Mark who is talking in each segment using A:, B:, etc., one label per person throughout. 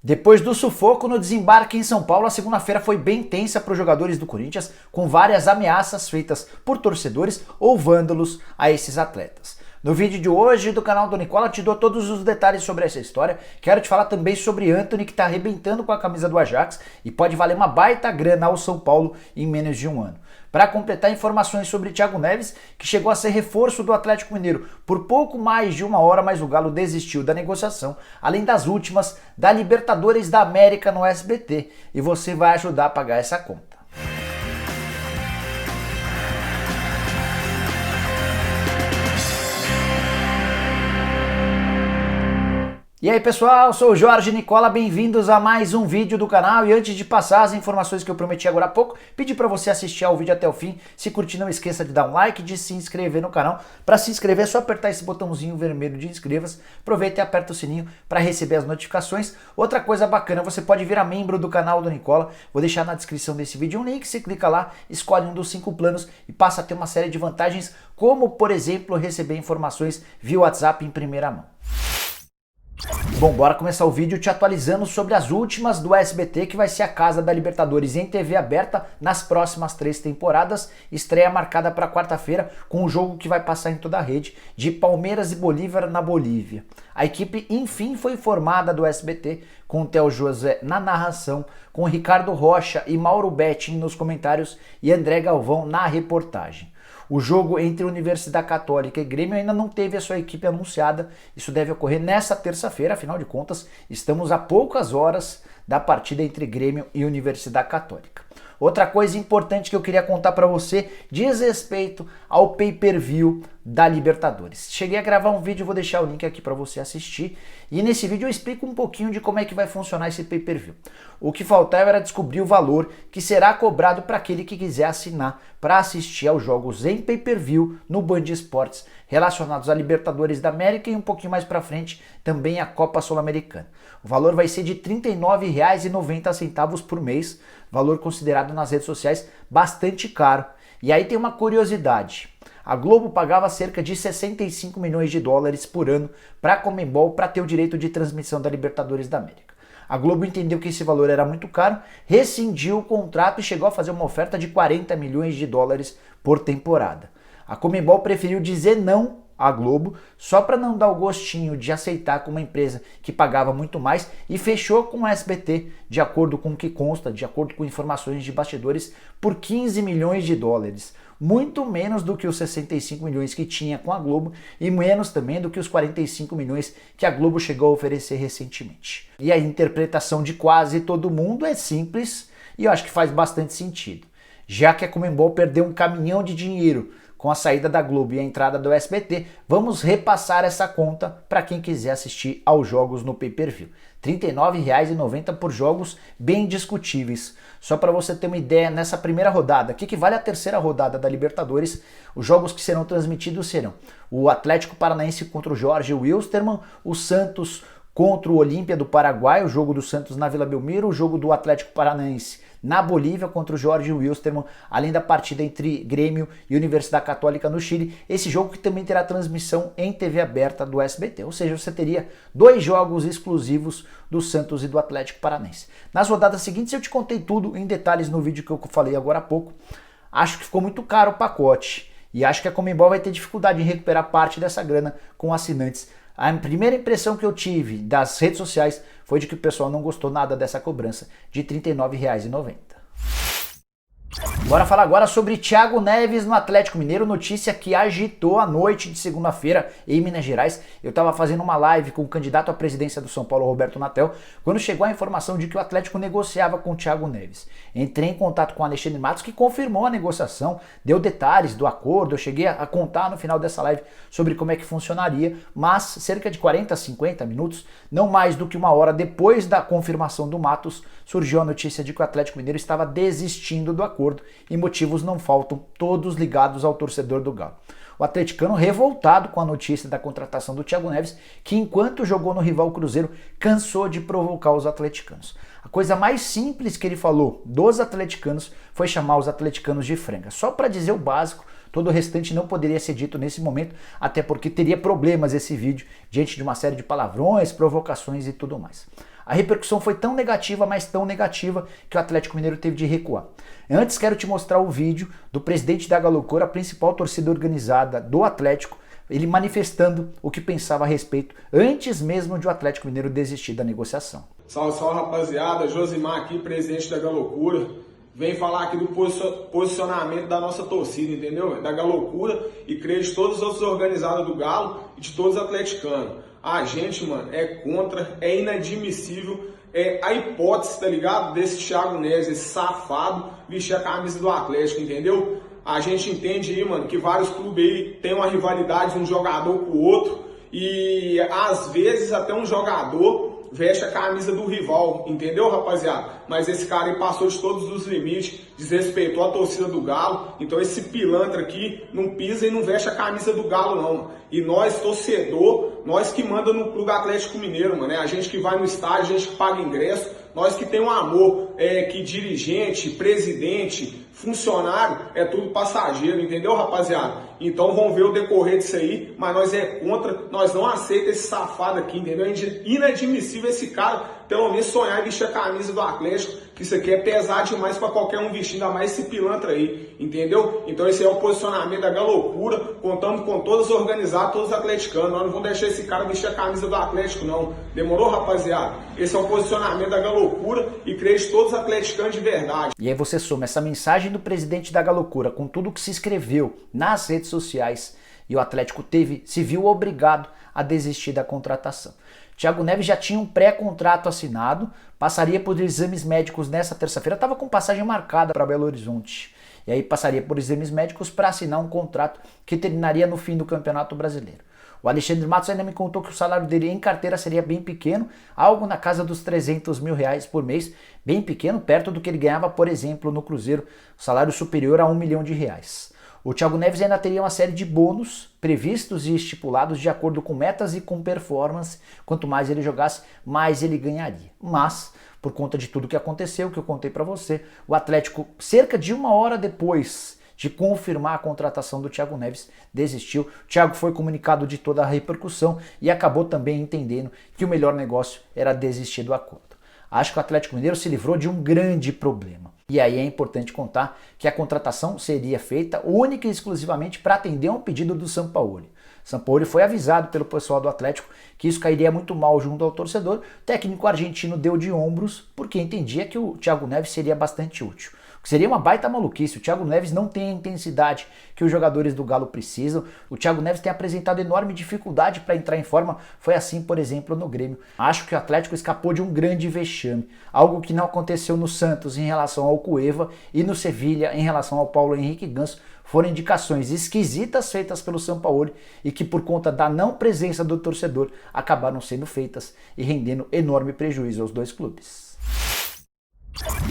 A: Depois do sufoco no desembarque em São Paulo, a segunda-feira foi bem tensa para os jogadores do Corinthians, com várias ameaças feitas por torcedores ou vândalos a esses atletas. No vídeo de hoje do canal do Nicola, te dou todos os detalhes sobre essa história. Quero te falar também sobre Antony, que está arrebentando com a camisa do Ajax e pode valer uma baita grana ao São Paulo em menos de um ano. Para completar, informações sobre Thiago Neves, que chegou a ser reforço do Atlético Mineiro por pouco mais de uma hora, mas o Galo desistiu da negociação, além das últimas da Libertadores da América no SBT, e você vai ajudar a pagar essa conta. E aí pessoal, sou o Jorge Nicola, bem-vindos a mais um vídeo do canal. E antes de passar as informações que eu prometi agora há pouco, pedi para você assistir ao vídeo até o fim. Se curtir, não esqueça de dar um like, de se inscrever no canal. Para se inscrever é só apertar esse botãozinho vermelho de inscreva-se. Aproveita e aperta o sininho para receber as notificações. Outra coisa bacana, você pode virar membro do canal do Nicola. Vou deixar na descrição desse vídeo um link, você clica lá, escolhe um dos 5 planos e passa a ter uma série de vantagens, como por exemplo receber informações via WhatsApp em primeira mão. Bom, bora começar o vídeo te atualizando sobre as últimas do SBT, que vai ser a casa da Libertadores em TV aberta nas próximas 3 temporadas. Estreia marcada para quarta-feira com um jogo que vai passar em toda a rede, de Palmeiras e Bolívar na Bolívia. A equipe enfim foi formada do SBT, com o Theo José na narração, com Ricardo Rocha e Mauro Betting nos comentários e André Galvão na reportagem. O jogo entre Universidade Católica e Grêmio ainda não teve a sua equipe anunciada. Isso deve ocorrer nesta terça-feira, afinal de contas, estamos a poucas horas da partida entre Grêmio e Universidade Católica. Outra coisa importante que eu queria contar para você diz respeito ao pay-per-view da Libertadores. Cheguei a gravar um vídeo, vou deixar o link aqui para você assistir. E nesse vídeo eu explico um pouquinho de como é que vai funcionar esse pay-per-view. O que faltava era descobrir o valor que será cobrado para aquele que quiser assinar para assistir aos jogos em pay-per-view no Band Esportes relacionados à Libertadores da América e um pouquinho mais para frente também a Copa Sul-Americana. O valor vai ser de R$ 39,90 por mês, valor considerado nas redes sociais bastante caro. E aí tem uma curiosidade. A Globo pagava cerca de 65 milhões de dólares por ano para a Conmebol para ter o direito de transmissão da Libertadores da América. A Globo entendeu que esse valor era muito caro, rescindiu o contrato e chegou a fazer uma oferta de 40 milhões de dólares por temporada. A Conmebol preferiu dizer não à Globo, só para não dar o gostinho de aceitar com uma empresa que pagava muito mais, e fechou com o SBT, de acordo com o que consta, de acordo com informações de bastidores, por 15 milhões de dólares. Muito menos do que os 65 milhões que tinha com a Globo e menos também do que os 45 milhões que a Globo chegou a oferecer recentemente. E a interpretação de quase todo mundo é simples e eu acho que faz bastante sentido. Já que a Conmebol perdeu um caminhão de dinheiro com a saída da Globo e a entrada do SBT, vamos repassar essa conta para quem quiser assistir aos jogos no pay-per-view. R$ 39,90 por jogos bem discutíveis. Só para você ter uma ideia, nessa primeira rodada, que vale a terceira rodada da Libertadores, os jogos que serão transmitidos serão o Atlético Paranaense contra o Jorge Wilstermann, o Santos contra o Olímpia do Paraguai, o jogo do Santos na Vila Belmiro, o jogo do Atlético Paranaense na Bolívia contra o Jorge Wilstermann, além da partida entre Grêmio e Universidade Católica no Chile, esse jogo que também terá transmissão em TV aberta do SBT, ou seja, você teria 2 jogos exclusivos do Santos e do Atlético Paranaense. Nas rodadas seguintes eu te contei tudo em detalhes no vídeo que eu falei agora há pouco. Acho que ficou muito caro o pacote e acho que a Conmebol vai ter dificuldade em recuperar parte dessa grana com assinantes. A primeira impressão que eu tive das redes sociais foi de que o pessoal não gostou nada dessa cobrança de R$ 39,90. Bora falar agora sobre Thiago Neves no Atlético Mineiro, notícia que agitou a noite de segunda-feira em Minas Gerais. Eu estava fazendo uma live com o candidato à presidência do São Paulo, Roberto Natel, quando chegou a informação de que o Atlético negociava com o Thiago Neves. Entrei em contato com o Alexandre Matos, que confirmou a negociação, deu detalhes do acordo, eu cheguei a contar no final dessa live sobre como é que funcionaria, mas cerca de 40, 50 minutos, não mais do que uma hora depois da confirmação do Matos, surgiu a notícia de que o Atlético Mineiro estava desistindo do acordo e motivos não faltam, todos ligados ao torcedor do Galo. O atleticano revoltado com a notícia da contratação do Thiago Neves, que enquanto jogou no rival Cruzeiro, cansou de provocar os atleticanos. A coisa mais simples que ele falou dos atleticanos foi chamar os atleticanos de franga. Só para dizer o básico, todo o restante não poderia ser dito nesse momento, até porque teria problemas esse vídeo diante de uma série de palavrões, provocações e tudo mais. A repercussão foi tão negativa, mas tão negativa, que o Atlético Mineiro teve de recuar. Antes quero te mostrar o vídeo do presidente da Galocura, a principal torcida organizada do Atlético, ele manifestando o que pensava a respeito antes mesmo de o Atlético Mineiro desistir da negociação.
B: Salve, salve, rapaziada, Josimar aqui, presidente da Galocura. Vem falar aqui do posicionamento da nossa torcida, entendeu? Da Galocura e creio de todos os outros organizados do Galo e de todos os atleticanos. A gente, mano, é contra, é inadmissível a hipótese, tá ligado? Desse Thiago Neves, esse safado, vestir a camisa do Atlético, entendeu? A gente entende aí, mano, que vários clubes aí têm uma rivalidade de um jogador com o outro e às vezes até um jogador veste a camisa do rival, entendeu, rapaziada? Mas esse cara aí passou de todos os limites, desrespeitou a torcida do Galo, então esse pilantra aqui não pisa e não veste a camisa do Galo não, mano. E nós, torcedor, nós que manda no Clube Atlético Mineiro, mano, né? A gente que vai no estádio, a gente que paga ingresso, nós que tem um amor, que dirigente, presidente, funcionário, é tudo passageiro, entendeu, rapaziada? Então vamos ver o decorrer disso aí, mas nós é contra, nós não aceitamos esse safado aqui, entendeu? É inadmissível esse cara, pelo menos sonhar em vestir a camisa do Atlético, que isso aqui é pesado demais para qualquer um vestir, ainda mais esse pilantra aí, entendeu? Então esse é o posicionamento da Galocura, contamos com todos os organizados, todos os atleticanos, nós não vamos deixar esse cara vestir a camisa do Atlético não, demorou, rapaziada? Esse é o posicionamento da Galocura e creio de todos os atleticanos de verdade.
A: E aí você soma essa mensagem do presidente da Galocura com tudo que se escreveu nas redes sociais e o Atlético se viu obrigado a desistir da contratação. Thiago Neves já tinha um pré-contrato assinado, passaria por exames médicos nessa terça-feira, estava com passagem marcada para Belo Horizonte. E aí passaria por exames médicos para assinar um contrato que terminaria no fim do Campeonato Brasileiro. O Alexandre Matos ainda me contou que o salário dele em carteira seria bem pequeno, algo na casa dos 300 mil reais por mês, bem pequeno, perto do que ele ganhava, por exemplo, no Cruzeiro, salário superior a 1 milhão de reais. O Thiago Neves ainda teria uma série de bônus previstos e estipulados de acordo com metas e com performance. Quanto mais ele jogasse, mais ele ganharia. Mas, por conta de tudo que aconteceu, que eu contei para você, o Atlético, cerca de uma hora depois de confirmar a contratação do Thiago Neves, desistiu. O Thiago foi comunicado de toda a repercussão e acabou também entendendo que o melhor negócio era desistir do acordo. Acho que o Atlético Mineiro se livrou de um grande problema. E aí é importante contar que a contratação seria feita única e exclusivamente para atender a um pedido do Sampaoli. Sampaoli foi avisado pelo pessoal do Atlético que isso cairia muito mal junto ao torcedor. O técnico argentino deu de ombros porque entendia que o Thiago Neves seria bastante útil. Seria uma baita maluquice. O Thiago Neves não tem a intensidade que os jogadores do Galo precisam. O Thiago Neves tem apresentado enorme dificuldade para entrar em forma. Foi assim, por exemplo, no Grêmio. Acho que o Atlético escapou de um grande vexame. Algo que não aconteceu no Santos em relação ao Cueva e no Sevilha em relação ao Paulo Henrique Ganso. Foram indicações esquisitas feitas pelo Sampaoli e que por conta da não presença do torcedor acabaram sendo feitas e rendendo enorme prejuízo aos dois clubes.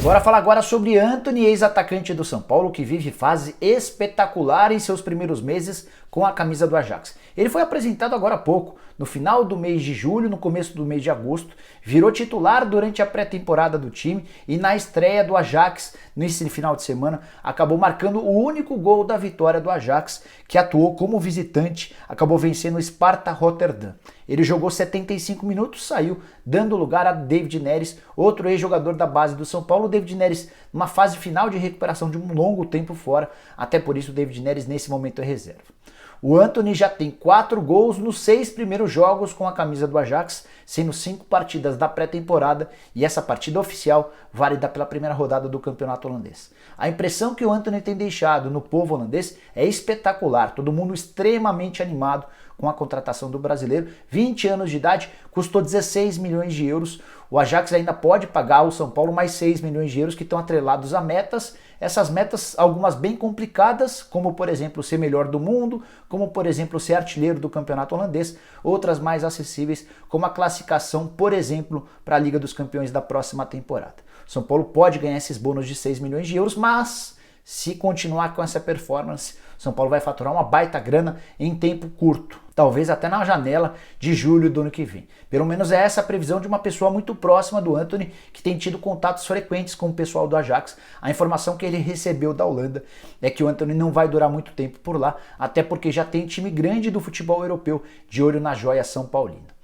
A: Bora falar agora sobre Antony, ex-atacante do São Paulo, que vive fase espetacular em seus primeiros meses com a camisa do Ajax. Ele foi apresentado agora há pouco, no final do mês de julho, no começo do mês de agosto, virou titular durante a pré-temporada do time e na estreia do Ajax, nesse final de semana, acabou marcando o único gol da vitória do Ajax, que atuou como visitante, acabou vencendo o Sparta Rotterdam. Ele jogou 75 minutos, saiu, dando lugar a David Neres, outro ex-jogador da base do São Paulo. O David Neres, numa fase final de recuperação de um longo tempo fora, até por isso o David Neres nesse momento é reserva. O Antony já tem 4 gols nos 6 primeiros jogos com a camisa do Ajax, sendo 5 partidas da pré-temporada e essa partida oficial válida pela primeira rodada do campeonato holandês. A impressão que o Antony tem deixado no povo holandês é espetacular, todo mundo extremamente animado com a contratação do brasileiro. 20 anos de idade, custou 16 milhões de euros. O Ajax ainda pode pagar ao São Paulo mais 6 milhões de euros que estão atrelados a metas. Essas metas, algumas bem complicadas, como por exemplo ser melhor do mundo, como por exemplo ser artilheiro do campeonato holandês, outras mais acessíveis, como a classificação, por exemplo, para a Liga dos Campeões da próxima temporada. O São Paulo pode ganhar esses bônus de 6 milhões de euros, mas se continuar com essa performance, o São Paulo vai faturar uma baita grana em tempo curto, talvez até na janela de julho do ano que vem. Pelo menos é essa a previsão de uma pessoa muito próxima do Antony, que tem tido contatos frequentes com o pessoal do Ajax. A informação que ele recebeu da Holanda é que o Antony não vai durar muito tempo por lá, até porque já tem time grande do futebol europeu de olho na joia São Paulina.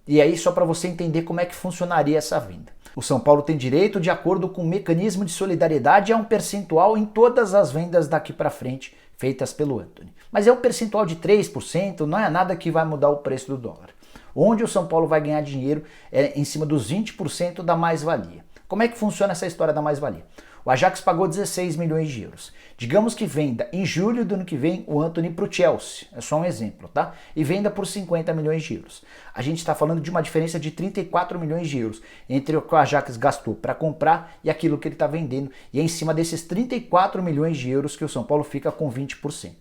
A: E aí só para você entender como é que funcionaria essa venda. O São Paulo tem direito, de acordo com o mecanismo de solidariedade, a um percentual em todas as vendas daqui para frente feitas pelo Antony. Mas é um percentual de 3%, não é nada que vai mudar o preço do dólar. Onde o São Paulo vai ganhar dinheiro é em cima dos 20% da mais-valia. Como é que funciona essa história da mais-valia? O Ajax pagou 16 milhões de euros. Digamos que venda em julho do ano que vem o Antony para o Chelsea, é só um exemplo, tá? E venda por 50 milhões de euros. A gente está falando de uma diferença de 34 milhões de euros entre o que o Ajax gastou para comprar e aquilo que ele está vendendo. E é em cima desses 34 milhões de euros que o São Paulo fica com 20%.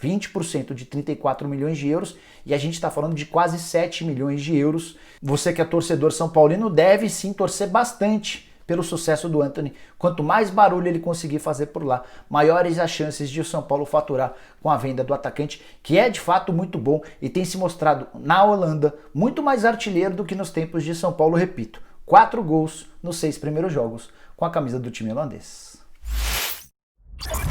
A: 20% de 34 milhões de euros e a gente está falando de quase 7 milhões de euros. Você que é torcedor são paulino deve sim torcer bastante pelo sucesso do Antony. Quanto mais barulho ele conseguir fazer por lá, maiores as chances de o São Paulo faturar com a venda do atacante, que é de fato muito bom e tem se mostrado na Holanda muito mais artilheiro do que nos tempos de São Paulo, repito. 4 gols nos 6 primeiros jogos com a camisa do time holandês.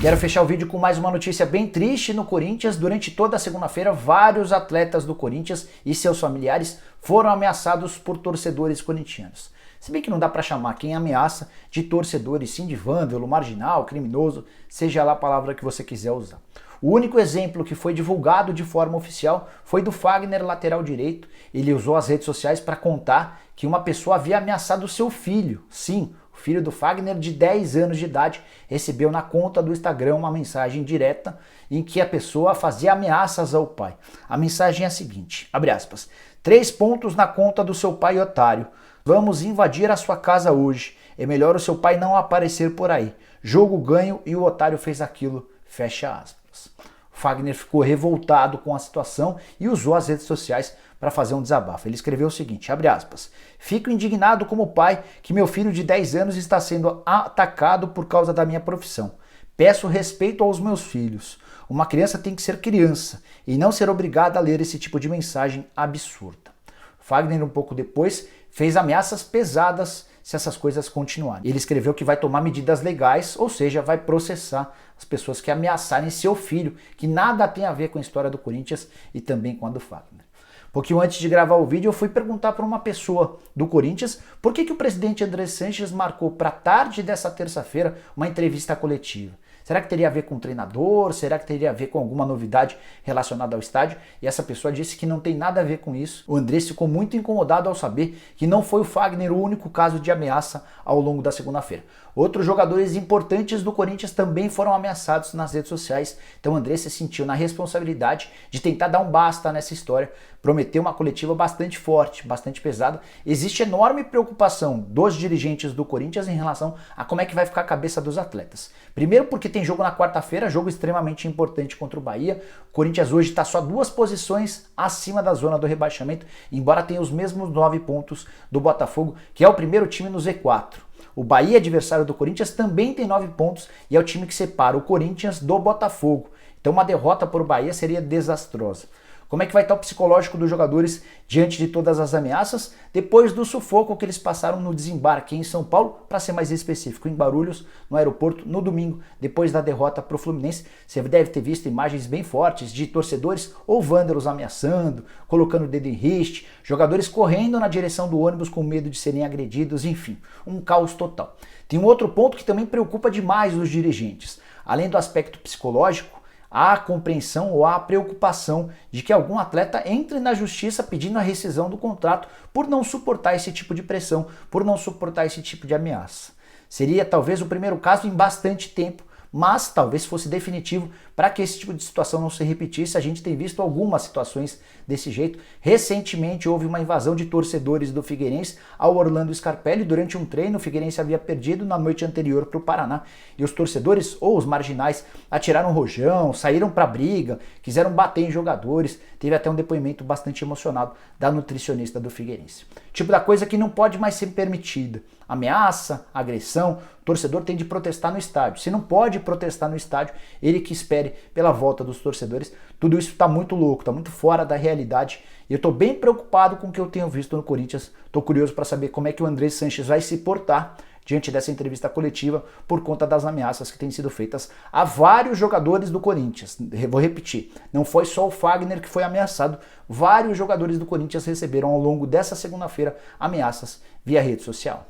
A: Quero fechar o vídeo com mais uma notícia bem triste no Corinthians. Durante toda a segunda-feira, vários atletas do Corinthians e seus familiares foram ameaçados por torcedores corintianos. Se bem que não dá para chamar quem ameaça de torcedores, sim, de vândalo, marginal, criminoso, seja lá a palavra que você quiser usar. O único exemplo que foi divulgado de forma oficial foi do Fagner, lateral direito. Ele usou as redes sociais para contar que uma pessoa havia ameaçado o seu filho. Sim, o filho do Fagner, de 10 anos de idade, recebeu na conta do Instagram uma mensagem direta em que a pessoa fazia ameaças ao pai. A mensagem é a seguinte, abre aspas, 3 pontos na conta do seu pai, otário. Vamos invadir a sua casa hoje. É melhor o seu pai não aparecer por aí. Jogo ganho e o otário fez aquilo. Fecha aspas. O Fagner ficou revoltado com a situação e usou as redes sociais para fazer um desabafo. Ele escreveu o seguinte, abre aspas, fico indignado como pai que meu filho de 10 anos está sendo atacado por causa da minha profissão. Peço respeito aos meus filhos. Uma criança tem que ser criança e não ser obrigada a ler esse tipo de mensagem absurda. Fagner, um pouco depois, fez ameaças pesadas se essas coisas continuarem. Ele escreveu que vai tomar medidas legais, ou seja, vai processar as pessoas que ameaçarem seu filho, que nada tem a ver com a história do Corinthians e também com a do Fagner. Pouquinho antes de gravar o vídeo, eu fui perguntar para uma pessoa do Corinthians por que o presidente André Sanches marcou para tarde dessa terça-feira uma entrevista coletiva. Será que teria a ver com o treinador? Será que teria a ver com alguma novidade relacionada ao estádio? E essa pessoa disse que não tem nada a ver com isso. O Andrés ficou muito incomodado ao saber que não foi o Fagner o único caso de ameaça ao longo da segunda-feira. Outros jogadores importantes do Corinthians também foram ameaçados nas redes sociais. Então o Andrés se sentiu na responsabilidade de tentar dar um basta nessa história, prometeu uma coletiva bastante forte, bastante pesada. Existe enorme preocupação dos dirigentes do Corinthians em relação a como é que vai ficar a cabeça dos atletas. Primeiro porque tem jogo na quarta-feira, jogo extremamente importante contra o Bahia. O Corinthians hoje está só 2 posições acima da zona do rebaixamento, embora tenha os mesmos 9 pontos do Botafogo, que é o primeiro time no Z4. O Bahia, adversário do Corinthians, também tem 9 pontos e é o time que separa o Corinthians do Botafogo. Então uma derrota por Bahia seria desastrosa. Como é que vai estar o psicológico dos jogadores diante de todas as ameaças? Depois do sufoco que eles passaram no desembarque em São Paulo, para ser mais específico, em Guarulhos, no aeroporto, no domingo, depois da derrota para o Fluminense, você deve ter visto imagens bem fortes de torcedores ou vândalos ameaçando, colocando o dedo em riste, jogadores correndo na direção do ônibus com medo de serem agredidos, enfim, um caos total. Tem um outro ponto que também preocupa demais os dirigentes. Além do aspecto psicológico, há a compreensão ou há a preocupação de que algum atleta entre na justiça pedindo a rescisão do contrato por não suportar esse tipo de pressão, por não suportar esse tipo de ameaça. Seria talvez o primeiro caso em bastante tempo, mas talvez fosse definitivo para que esse tipo de situação não se repetisse. A gente tem visto algumas situações desse jeito. Recentemente houve uma invasão de torcedores do Figueirense ao Orlando Scarpelli durante um treino. O Figueirense havia perdido na noite anterior para o Paraná e os torcedores ou os marginais atiraram rojão, saíram para briga, quiseram bater em jogadores. Teve até um depoimento bastante emocionado da nutricionista do Figueirense. Tipo da coisa que não pode mais ser permitida. Ameaça, agressão, o torcedor tem de protestar no estádio. Se não pode protestar no estádio, ele que espere pela volta dos torcedores. Tudo isso está muito louco, está muito fora da realidade. E eu estou bem preocupado com o que eu tenho visto no Corinthians. Estou curioso para saber como é que o André Sanches vai se portar diante dessa entrevista coletiva por conta das ameaças que têm sido feitas a vários jogadores do Corinthians. Vou repetir, não foi só o Fagner que foi ameaçado, vários jogadores do Corinthians receberam ao longo dessa segunda-feira ameaças via rede social.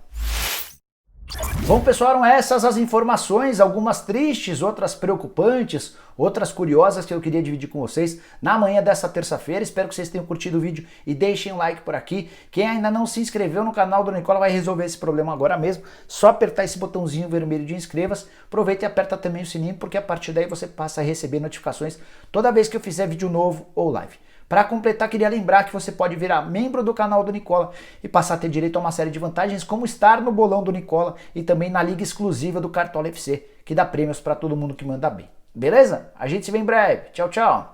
A: Bom, pessoal, eram essas as informações, algumas tristes, outras preocupantes, outras curiosas que eu queria dividir com vocês na manhã dessa terça-feira. Espero que vocês tenham curtido o vídeo e deixem um like por aqui. Quem ainda não se inscreveu no canal do Nicola vai resolver esse problema agora mesmo. Só apertar esse botãozinho vermelho de inscreva-se. Aproveita e aperta também o sininho, porque a partir daí você passa a receber notificações toda vez que eu fizer vídeo novo ou live. Para completar, queria lembrar que você pode virar membro do canal do Nicola e passar a ter direito a uma série de vantagens, como estar no bolão do Nicola e também na liga exclusiva do Cartola FC, que dá prêmios para todo mundo que manda bem. Beleza? A gente se vê em breve. Tchau, tchau!